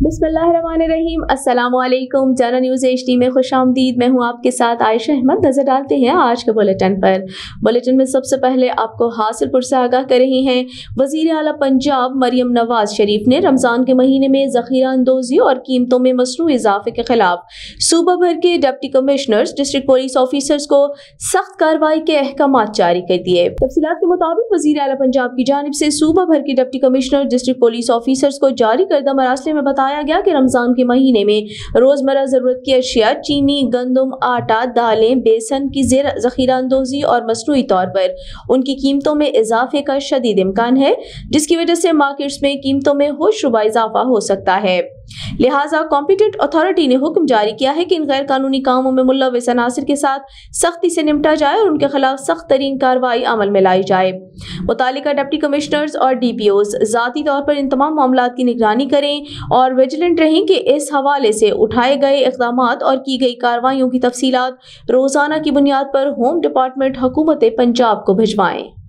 बिस्मिल्लाहिर्रहमानिर्रहीम। अस्सलाम वालेकुम। जाना न्यूज़ HD में खुश आमदीद। मैं हूँ आपके साथ आयशा अहमद। नजर डालते हैं आज के बुलेटिन पर। बुलेटिन में सबसे पहले आपको हासिलपुर से आगाह कर रही हैं। वजीर आला पंजाब मरियम नवाज शरीफ ने रमजान के महीने में ज़ख़ीरा अंदोज़ी और कीमतों में मसनूई इजाफे के खिलाफ सूबा भर के deputy commissioners, district police officers को सख्त कार्रवाई के अहकामात जारी कर दिए। तफसीलात के मुताबिक वजीर आला पंजाब की जानिब से सूबा भर के deputy commissioner, district police officers को जारी करदा मरासले में बताया गया कि रमजान के महीने में रोजमर्रा जरूरत की अशिया चीनी, गंदम, आटा, दालें, बेसन की ज़ख़ीरा अंदोज़ी और मसनूई तौर पर उनकी कीमतों में इजाफे का शदीद इम्कान है, जिसकी वजह से मार्केट्स में कीमतों में होशरुबा इजाफा हो सकता है। लिहाजा कॉम्पिटेंट अथॉरिटी ने हुक्म जारी किया है कि इन गैर कानूनी कामों में मुल्लविस अनासिर के साथ सख्ती से निपटा जाए और उनके खिलाफ सख्त तरीन कार्रवाई अमल में लाई जाए। मुतालिका डिप्टी कमिश्नर्स और DPOs ज़ाती तौर पर इन तमाम मामलात की निगरानी करें और विजिलेंट रहें कि इस हवाले से उठाए गए इक़दामात और की गई कार्रवाइयों की तफसीलात रोजाना की बुनियाद पर होम डिपार्टमेंट हुकूमत पंजाब को भिजवाएं।